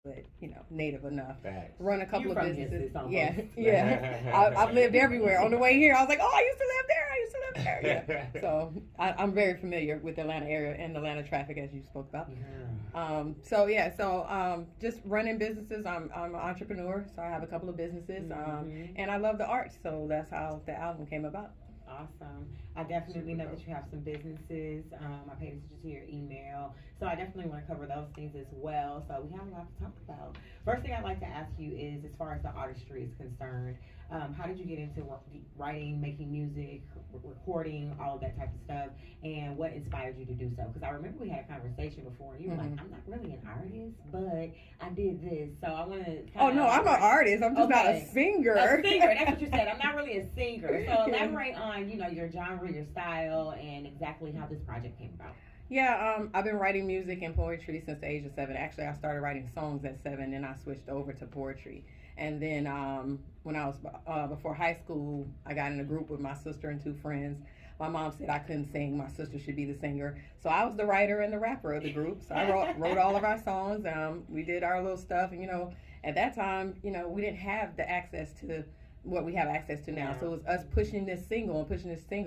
but native enough. Facts. Run a couple You of from businesses. Memphis almost. Yeah, yeah. I've lived everywhere. On the way here, I was like, oh, I used to live there. I used to live there. Yeah. So I'm very familiar with the Atlanta area and Atlanta traffic, as you spoke about. Just running businesses. I'm an entrepreneur, so I have a couple of businesses. And I love the arts, so that's how the album came about. Awesome. I definitely know that you have some businesses. I paid attention to your email. So I definitely want to cover those things as well. So we have a lot to talk about. First thing I'd like to ask you is, as far as the artistry is concerned, how did you get into writing, making music, recording, all of that type of stuff? And what inspired you to do so? Because I remember we had a conversation before, and you were like, I'm not really an artist, but I did this. So I want to Oh, no, I'm an artist. I'm just not a singer. A singer. That's what you said. I'm not really a singer. So elaborate on, your genre, your style, and exactly how this project came about. Yeah, I've been writing music and poetry since the age of 7. Actually, I started writing songs at 7, and I switched over to poetry. And then when I was before high school, I got in a group with my sister and 2 friends. My mom said I couldn't sing. My sister should be the singer. So I was the writer and the rapper of the group. So I wrote all of our songs. We did our little stuff. And, at that time, we didn't have the access to what we have access to now. So it was us pushing this single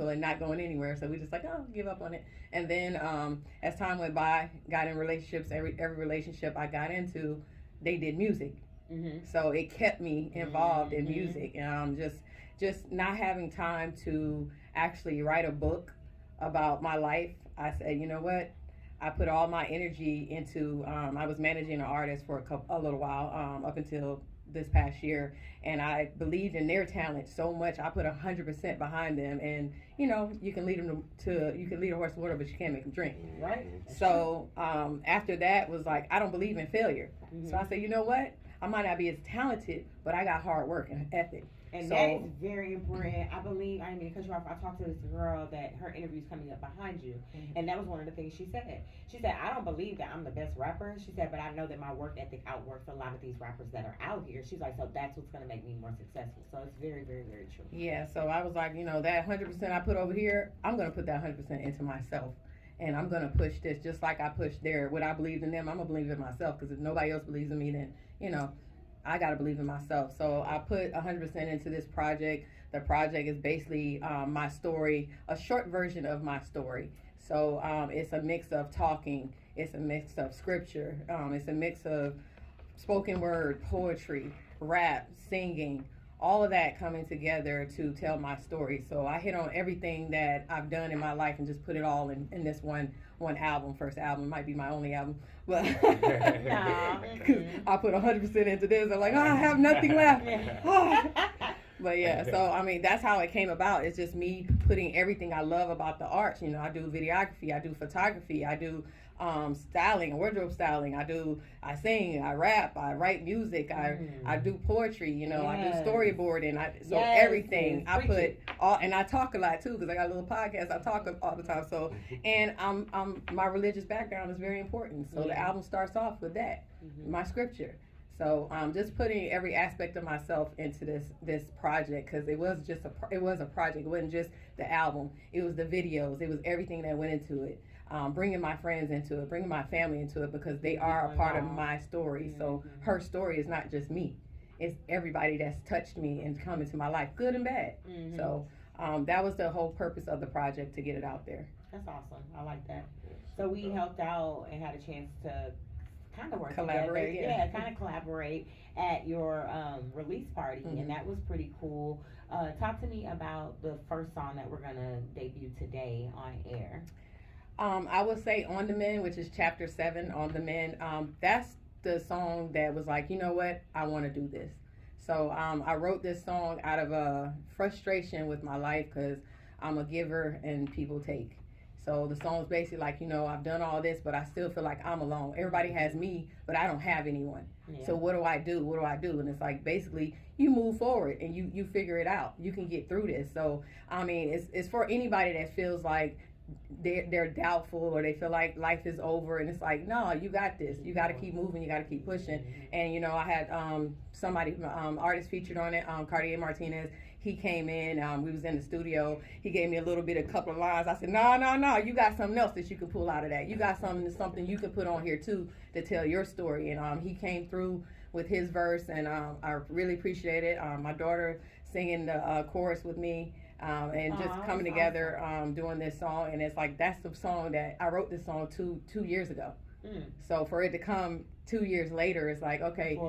and not going anywhere. So we just like, give up on it. And then as time went by, got in relationships. Every relationship I got into, they did music. So it kept me involved in music. And just not having time to actually write a book about my life, I said, you know what? I put all my energy into, I was managing an artist for a little while, up until this past year, and I believed in their talent so much. I put 100% behind them, and you can lead them you can lead a horse to water, but you can't make them drink. Right. So after that was like, I don't believe in failure. So I said, you know what? I might not be as talented, but I got hard work and ethic. And that is very important. I believe, I mean, because I talked to this girl that her interview's coming up behind you, and that was one of the things she said. She said, I don't believe that I'm the best rapper. She said, but I know that my work ethic outworks a lot of these rappers that are out here. She's like, so that's what's going to make me more successful. So it's very, very, very true. Yeah, so I was like, that 100% I put over here, I'm going to put that 100% into myself. And I'm going to push this just like I pushed there. What I believed in them, I'm going to believe in myself, because if nobody else believes in me, then, I got to believe in myself. So I put 100% into this project. The project is basically my story, a short version of my story. So it's a mix of talking. It's a mix of scripture. It's a mix of spoken word, poetry, rap, singing, all of that coming together to tell my story. So I hit on everything that I've done in my life and just put it all in this one album. First album, might be my only album, but because I put 100% into this, I'm like, I have nothing left. But yeah, so I mean, that's how it came about. It's just me putting everything I love about the arts. I do videography, I do photography, I do styling, wardrobe styling. I sing, I rap, I write music, I do poetry. I do storyboarding. Everything I put all, and I talk a lot too, because I got a little podcast. I talk all the time. So, and my religious background is very important. So the album starts off with that, my scripture. So just putting every aspect of myself into this project, because it was a project. It wasn't just the album. It was the videos. It was everything that went into it. Bringing my friends into it, bringing my family into it, because they are a part of my story. So her story is not just me. It's everybody that's touched me and come into my life, good and bad. So that was the whole purpose of the project, to get it out there. That's awesome. I like that. So we helped out and had a chance to kind of work collaborate, together. Kind of collaborate at your release party, and that was pretty cool. Talk to me about the first song that we're gonna debut today on air. I would say On the Men, which is chapter 7, On the Men. That's the song that was like, you know what, I want to do this. So I wrote this song out of a frustration with my life, because I'm a giver and people take. So the song's basically like, I've done all this, but I still feel like I'm alone. Everybody has me, but I don't have anyone. So what do I do? What do I do? And it's like, basically, you move forward and you figure it out. You can get through this. So, I mean, it's for anybody that feels like they're doubtful, or they feel like life is over, and it's like, no, you got this. You got to keep moving. You got to keep pushing. And I had somebody, artist featured on it, Cartier Martinez. he came in. We was in the studio. He gave me a couple of lines. I said, no, you got something else that you can pull out of that. You got something you can put on here too to tell your story. And he came through with his verse, and I really appreciate it. My daughter singing the chorus with me. And just coming together, doing this song, and it's like that's the song that I wrote. This song two years ago. So for it to come 2 years later, it's like, okay,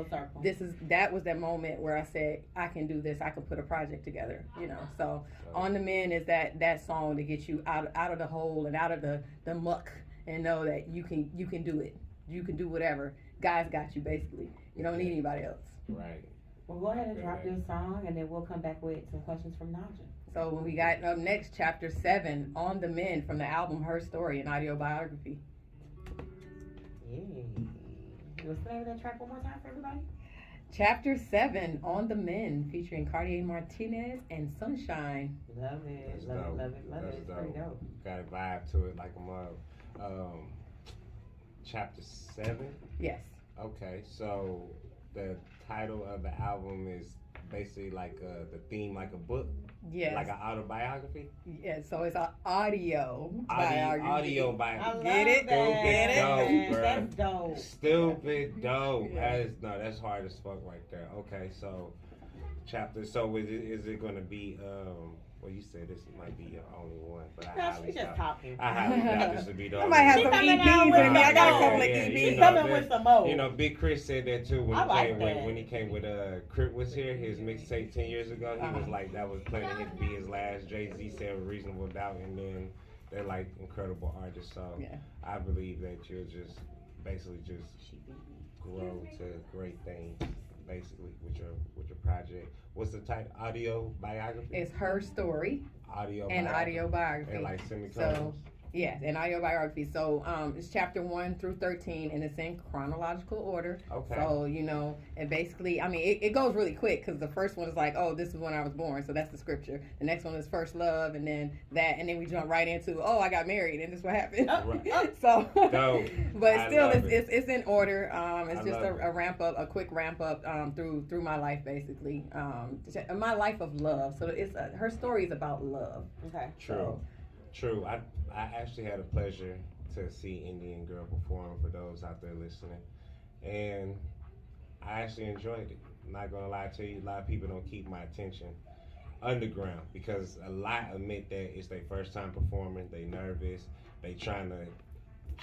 that was that moment where I said I can do this. I can put a project together, you know. So On the Men is that song to get you out of the hole and out of the muck, and know that you can do it. You can do whatever. God's got you, basically. You don't need anybody else. Right. Well, go ahead and drop your song, and then we'll come back with some questions from Naja. So when we got up next, chapter 7, On the Men, from the album Her Story, an audio biography. Yeah. You want to play that track one more time for everybody? Chapter 7, On the Men, featuring Cartier Martinez and Sunshine. Love it. Love it. Pretty dope. Got a vibe to it like a mug. Chapter 7? Yes. Okay, so the title of the album is basically like the theme, like a book. Yes. Like an autobiography. Yeah, so it's an audio biography. Audio biography. Get it? Get it? Dope, bro. That's dope. Stupid dope. Yeah. That's hard as fuck right there. Okay, so chapter. So is it gonna be? Well, you said this might be your only one, but I highly doubt this would be the I only might have one. some EPs in me. I got a couple of EPs. She's coming with some more. You know, Big Chris said that too when he came with Crip was here, his mixtape 10 years ago. He was like that was planning to be his last. Jay-Z said Reasonable Doubt, and then they're like incredible artists. So I believe that you'll just basically just grow to great things. Basically, with your project, what's the type? Audio biography. It's Her Story. Audio biography. And like semicolons. So, yes, an audio biography. So it's chapter 1 through 13, and it's in chronological order. Okay. So and basically, I mean, it goes really quick because the first one is like, oh, this is when I was born, so that's the scripture. The next one is first love, and then that, and then we jump right into, oh, I got married, and this is what happened. Right. So, Dope. but still, it's in order. It's just a ramp up, a quick ramp up through my life, basically. My life of love. So it's her story is about love. Okay. True. I actually had a pleasure to see Indian Girl perform, for those out there listening, and I actually enjoyed it. I'm not gonna lie to you, a lot of people don't keep my attention underground because a lot admit that it's their first time performing, they nervous, they trying to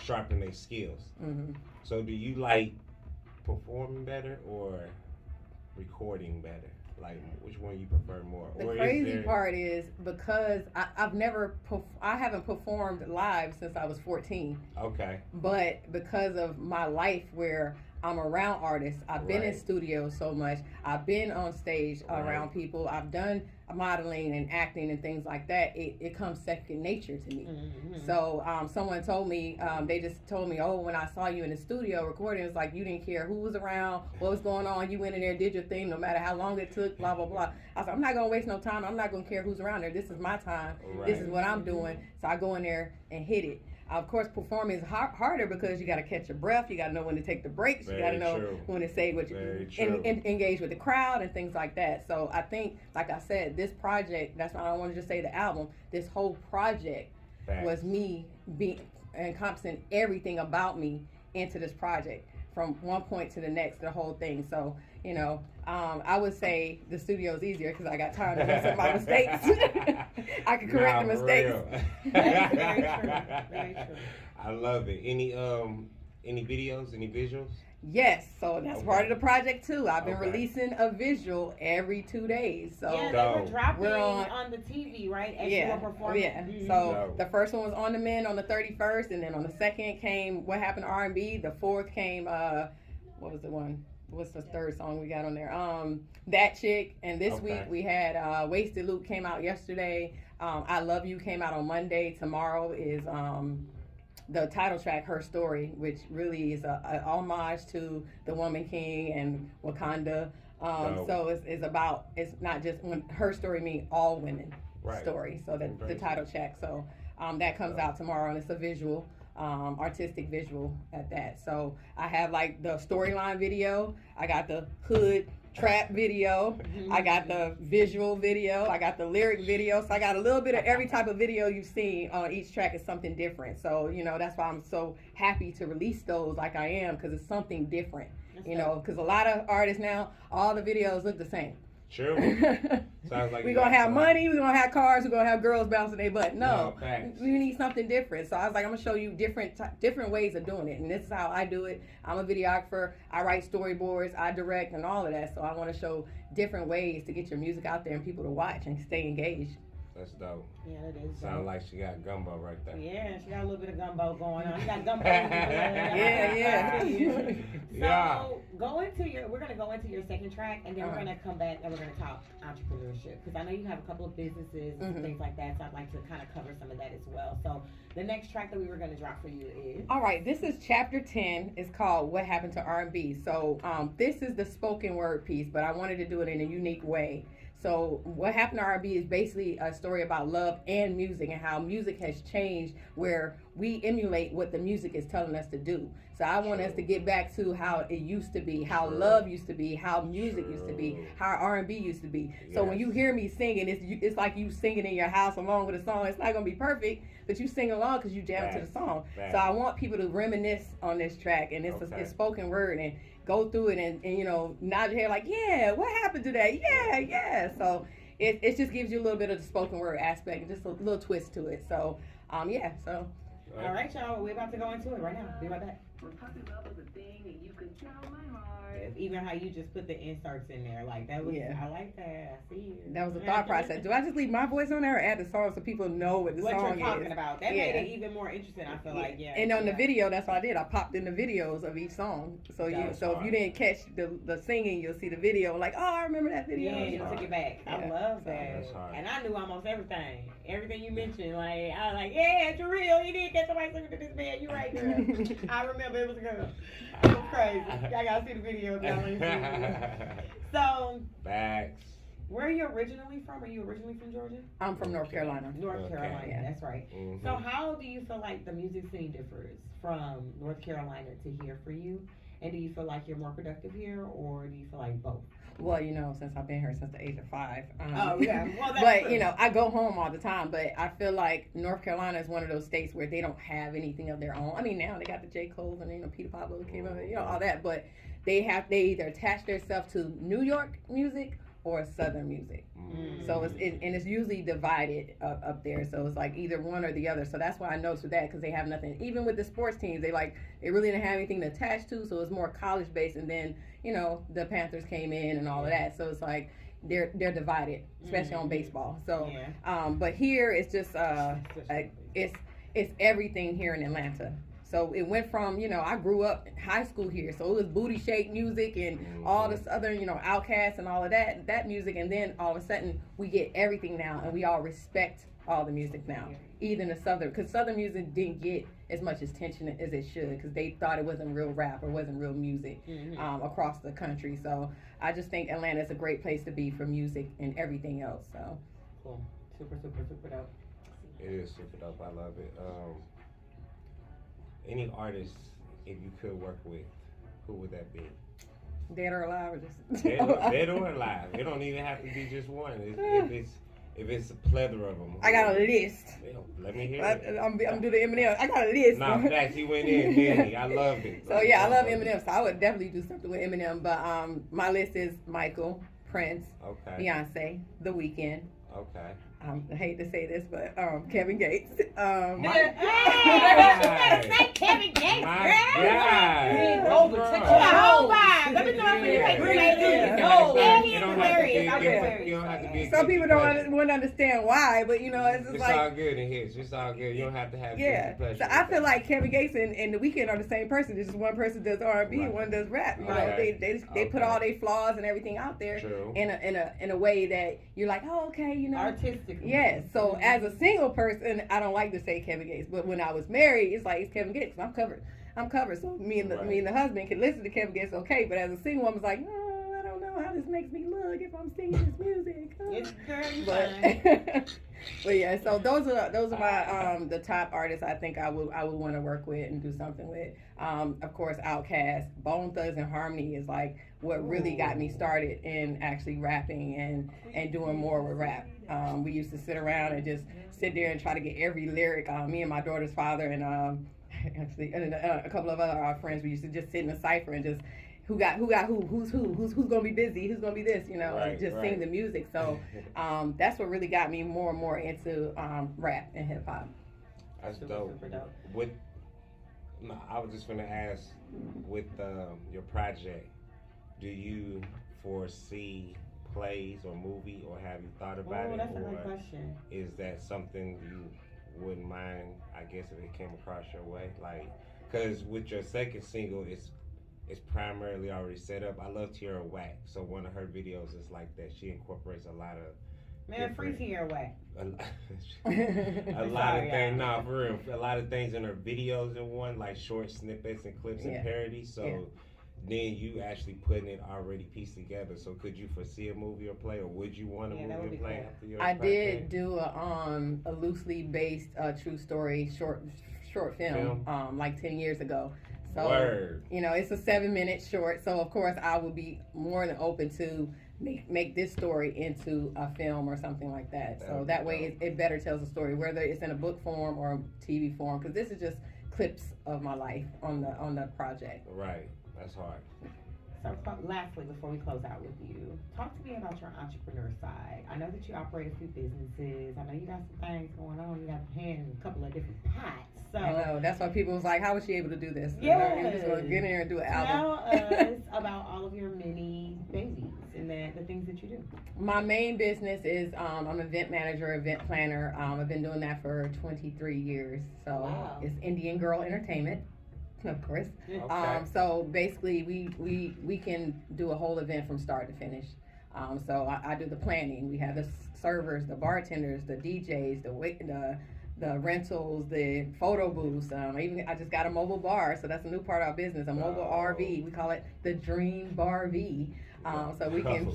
sharpen their skills. Mm-hmm. So do you like performing better or recording better? Like, which one you prefer more? The crazy part is because I haven't performed live since I was 14. Okay. But because of my life where I'm around artists, I've been in studios so much, I've been on stage around people, I've done modeling and acting and things like that, it comes second nature to me. Mm-hmm. So someone told me, they just told me, oh, when I saw you in the studio recording, it's like you didn't care who was around, what was going on, you went in there, did your thing, no matter how long it took, blah, blah, blah. I said, I'm not going to waste no time, I'm not going to care who's around there, this is my time, this is what I'm doing, so I go in there and hit it. Of course, performing is harder because you got to catch your breath. You got to know when to take the breaks. You got to know when to say what you engage with the crowd and things like that. So I think, like I said, this project, that's why I don't want to just say the album. This whole project was me encompassing everything about me into this project from one point to the next, the whole thing. So, I would say the studio is easier because I got time to mess up my mistakes. I can correct the mistakes. That's very true. Very true. I love it. Any videos, any visuals? Yes, so that's part of the project too. I've been releasing a visual every 2 days. So they were dropping on the TV, right? As you were performing. Yeah. So the first one was On the Men on the 31st, and then on the second came What Happened to R&B. The fourth came what was the one? What's the third song we got on there? That Chick. And this week we had Wasted Loop came out yesterday. I Love You came out on Monday. Tomorrow is the title track, Her Story, which really is a homage to the Woman King and Wakanda. So it's not just her story, mean all women story. So the title track. So that comes out tomorrow, and it's a visual. Artistic visual at that. So I have like the storyline video. I got the hood trap video. I got the visual video. I got the lyric video. So I got a little bit of every type of video you've seen on each track is something different. So, you know, that's why I'm so happy to release those like I am, because it's something different. You know, because a lot of artists now, all the videos look the same. True. Sounds like we're going to have money, we're going to have cars, we're going to have girls bouncing their butt. No, facts. We need something different. So I was like, I'm going to show you different ways of doing it. And this is how I do it. I'm a videographer. I write storyboards. I direct and all of that. So I want to show different ways to get your music out there and people to watch and stay engaged. That's dope. Yeah, that is. Sound like she got gumbo right there. Yeah, she got a little bit of gumbo going on. You got gumbo. Yeah. So we're gonna go into your second track, and then we're gonna come back and we're gonna talk entrepreneurship, because I know you have a couple of businesses and things like that. So I'd like to kind of cover some of that as well. So the next track that we were gonna drop for you is. All right, this is chapter 10. It's called "What Happened to R&B." So this is the spoken word piece, but I wanted to do it in a unique way. So What Happened to R&B is basically a story about love and music, and how music has changed, where we emulate what the music is telling us to do. So I want us to get back to how it used to be, how love used to be, how music used to be, how R&B used to be. So when you hear me singing, it's like you singing in your house along with a song. It's not going to be perfect, but you sing along because you jam to the song. So I want people to reminisce on this track, and it's spoken word, and go through it and you know, nod your head like, yeah, what happened to that? Yeah. So it just gives you a little bit of the spoken word aspect and just a little twist to it. So so. All right, y'all, we're about to go into it right now. Be right back. Even how you just put the inserts in there, like that was, I like that. I see you. That was a thought process. Do I just leave my voice on there or add the song so people know what the song is? What you're talking about. That made it even more interesting, I feel like, And on the video, that's what I did. I popped in the videos of each song. So if you didn't catch the singing, you'll see the video like, oh, I remember that video. Yeah, you took it back. I love that. And I knew almost everything. Everything you mentioned, like, I was like, yeah, it's real. You did get somebody singing to this man. You're right, girl. I remember it was a girl. It was crazy. I gotta see the video if y'all ain't seen it. So, facts. Where are you originally from? Are you originally from Georgia? I'm from North Carolina. North Carolina, that's right. Mm-hmm. So how do you feel like the music scene differs from North Carolina to here for you? And do you feel like you're more productive here, or do you feel like both? Well, you know, since I've been here since the age of 5. Well, but, true. You know, I go home all the time. But I feel like North Carolina is one of those states where they don't have anything of their own. I mean, now they got the J. Cole's and, you know, Peter Pablo came up, you know, all that. But they either attach themselves to New York music or Southern music. So it's usually divided up there. So it's like either one or the other. So that's why I noticed with that, because they have nothing. Even with the sports teams, they really didn't have anything to attach to. So it's more college based. And then, you know, the Panthers came in and all of that. So it's like they're divided, especially on baseball. So but here it's just it's everything here in Atlanta. So it went from, you know, I grew up in high school here, so it was booty shake music and all this other, you know, Outkast and all of that music, and then all of a sudden we get everything now, and we all respect all the music now, even the Southern, because Southern music didn't get as much attention as it should, because they thought it wasn't real rap or wasn't real music across the country. So I just think Atlanta is a great place to be for music and everything else. So cool, super dope. It is super dope. I love it. Any artist, if you could work with, who would that be? Dead or alive, or just dead or alive. It don't even have to be just one. If it's a plethora of them. I got a list. Let me hear it. I'm do the Eminem. I got a list. Nah, facts. He went in, didn't he? I loved it. So yeah, I love Eminem. So I would definitely do something with Eminem. But my list is Michael, Prince, Beyonce, The Weeknd. Okay. I hate to say this, but Kevin Gates. Say Kevin Gates, Some people wouldn't understand why, but you know, it's like all good in here. It's all good. You don't have to have So I feel like Kevin Gates and The Weeknd are the same person. It's just one person does R&B and one does rap. You know, they put all their flaws and everything out there in a way that you're like, oh, okay, you know, artistic. Yes. So as a single person, I don't like to say Kevin Gates, but when I was married, it's like it's Kevin Gates. I'm covered. So me and the husband can listen to Kevin Gates, okay. But as a single woman, it's like, I don't know. know how this makes me look if I'm singing this music. It's very fun. But yeah, so those are my the top artists I think I would want to work with and do something with. Of course, Outkast, Bone Thugs and Harmony is like what really got me started in actually rapping and doing more with rap. We used to sit around and just sit there and try to get every lyric. Me and my daughter's father and actually a couple of other friends, we used to just sit in a cipher and just who's gonna be busy, who's gonna be this, and just sing the music. So that's what really got me more and more into rap and hip hop. That's dope. I was just gonna ask, with your project, do you foresee plays or movie, or have you thought about it? That's a good question. Is that something you wouldn't mind, I guess, if it came across your way? Like, because with your second single, it's primarily already set up. I love Tierra Whack, so one of her videos is like that. She incorporates a lot of free Tierra Whack. A lot of things, for real. A lot of things in her videos in one, like short snippets and clips and parodies. So then you actually putting it already pieced together. So could you foresee a movie or play, or would you want a movie or play after your project? Did do a loosely based true story short film like 10 years ago. So, it's a 7-minute short. So, of course, I would be more than open to make this story into a film or something like that. So that way it better tells a story, whether it's in a book form or TV form, because this is just clips of my life on the project. Right. That's hard. So lastly, before we close out with you, talk to me about your entrepreneur side. I know that you operate a few businesses. I know you got some things going on. You got a hand in a couple of different pots. So I know. That's why people was like, how was she able to do this? Yeah. You're just going to get in there and do an album. Tell us about all of your many babies and the things that you do. My main business is I'm an event manager, event planner. I've been doing that for 23 years. So it's INDNGRL Entertainment. Of course. Okay. So basically, we can do a whole event from start to finish. So I do the planning. We have the servers, the bartenders, the DJs, the rentals, the photo booths. I just got a mobile bar, so that's a new part of our business. A mobile RV. We call it the Dream Bar V. So we can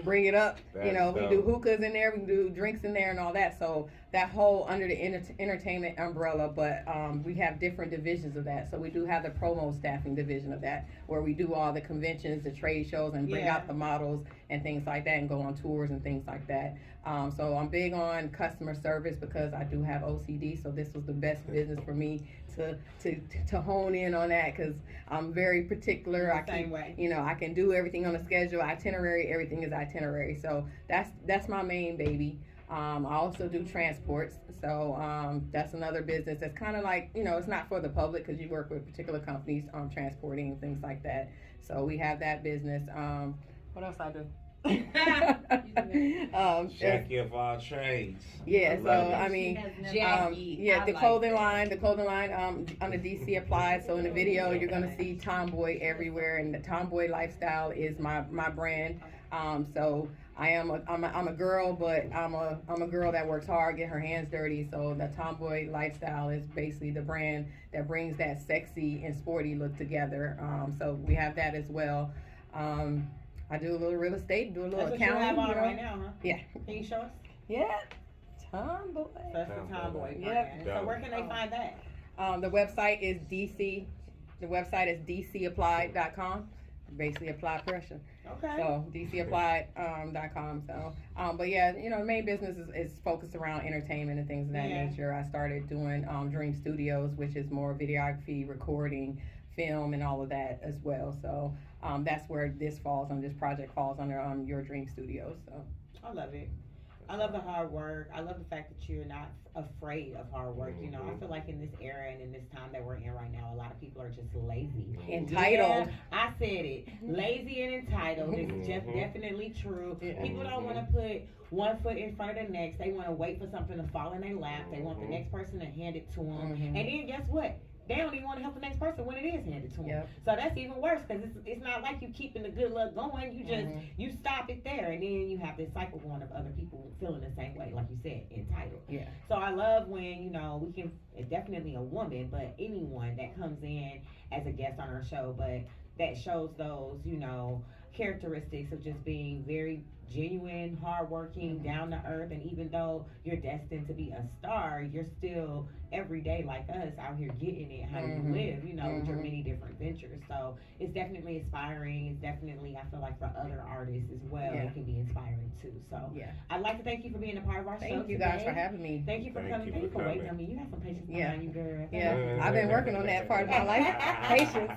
bring it up. We can do hookahs in there, we can do drinks in there and all that. So that whole under the entertainment umbrella, but we have different divisions of that. So we do have the promo staffing division of that, where we do all the conventions, the trade shows, and bring out the models and things like that, and go on tours and things like that. So I'm big on customer service because I do have OCD. So this was the best business for me to hone in on that, because I'm very particular. I can do everything on a schedule, itinerary. Everything is itinerary. So that's my main baby. I also do transports, so that's another business that's kind of like, it's not for the public because you work with particular companies transporting and things like that. So we have that business. What else I do? Jackie of all trades. Yeah, the clothing line under DC Applied. So in the video, you're gonna see Tomboy everywhere, and the Tomboy lifestyle is my brand. So I'm a girl, but I'm a girl that works hard, get her hands dirty. So the Tomboy lifestyle is basically the brand that brings that sexy and sporty look together. So we have that as well. I do a little real estate, do a little accounting. That's what you have on right now, huh? Yeah. Can you show us? Yeah. Tomboy. That's the Tomboy. Yep. So where can they find that? The website is dcapplied.com. Basically apply pressure. Okay. So dcapplied.com. But yeah, the main business is focused around entertainment and things of that nature. I started doing Dream Studios, which is more videography, recording, film, and all of that as well. So that's where this project falls under Your Dream Studios. So I love it. I love the hard work. I love the fact that you're not afraid of hard work. I feel like in this era and in this time that we're in right now, a lot of people are just lazy. Entitled. Yeah, I said it. Lazy and entitled. It's just definitely true. People don't want to put one foot in front of the next. They want to wait for something to fall in their lap. They want the next person to hand it to them. And then guess what? They don't even want to help the next person when it is handed to them. So that's even worse, because it's not like you keeping the good luck going. You just you stop it there, and then you have this cycle going of other people feeling the same way, like you said, entitled. So I love when we can, definitely a woman, but anyone that comes in as a guest on our show, but that shows those characteristics of just being very genuine, hardworking, down to earth, and even though you're destined to be a star, you're still every day like us out here getting it how you live, you know, with your many different ventures. So it's definitely inspiring. It's definitely, I feel like, for other artists as well, it can be inspiring too. So I'd like to thank you for being a part of our show. Thank you guys for having me. Thank you for coming. Thank you for waiting on me. You have some patience behind you, girl. Yeah, I've been working on that part of my life. Patience.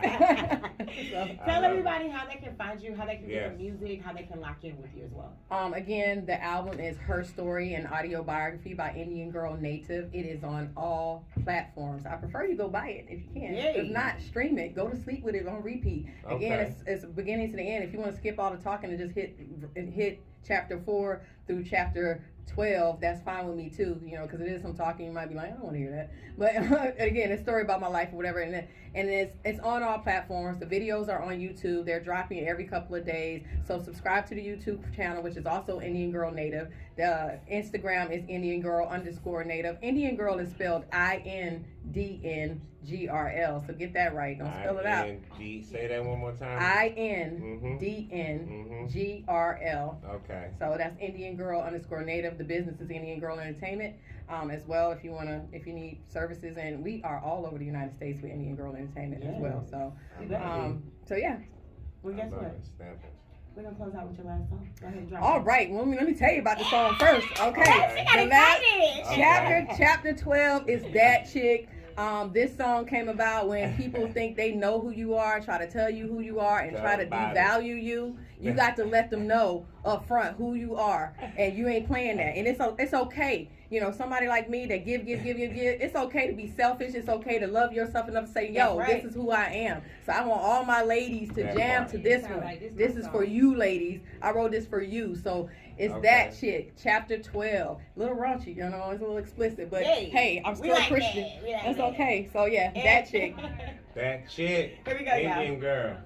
So, tell everybody how they can find you, how they can get your music, how they can lock in with you as well. Again, the album is Her Story, an audio biography by Indian Girl Native. It is on all platforms. I prefer you go buy it if you can. If not, stream it. Go to sleep with it on repeat. Again, it's beginning to the end. If you want to skip all the talking and just hit chapter 4 through chapter 12, that's fine with me too, you know, because it is some talking. You might be like, I don't want to hear that, but again, it's a story about my life or whatever, and it's on all platforms. The videos are on YouTube. They're dropping every couple of days, so subscribe to the YouTube channel, which is also Indian Girl Native. The Instagram is Indian Girl _Native. Indian Girl is spelled INDNGRL, so get that right. Don't spell it out. Say that one more time. INDNGRL. Okay. So that's Indian Girl _Native. The business is Indian Girl Entertainment, as well. If you need services, and we are all over the United States with Indian Girl Entertainment as well. So, yeah. Well, guess what? We're gonna close out with your last song. Go ahead and drop All it. right. Well, let me tell you about the song first. Okay. Chapter 12 is That Chick. This song came about when people think they know who you are, try to tell you who you are, and try to devalue you. You got to let them know up front who you are, and you ain't playing that. And it's okay. You know, somebody like me that give. It's okay to be selfish. It's okay to love yourself enough to say, yo, this is who I am. So I want all my ladies to jam to this one. This is for you, ladies. I wrote this for you. So it's That Chick, chapter 12. A little raunchy, you know, it's a little explicit, but hey, I'm still a Christian. That's okay. So yeah, That Chick. That Chick. Here we go, Indian Girl.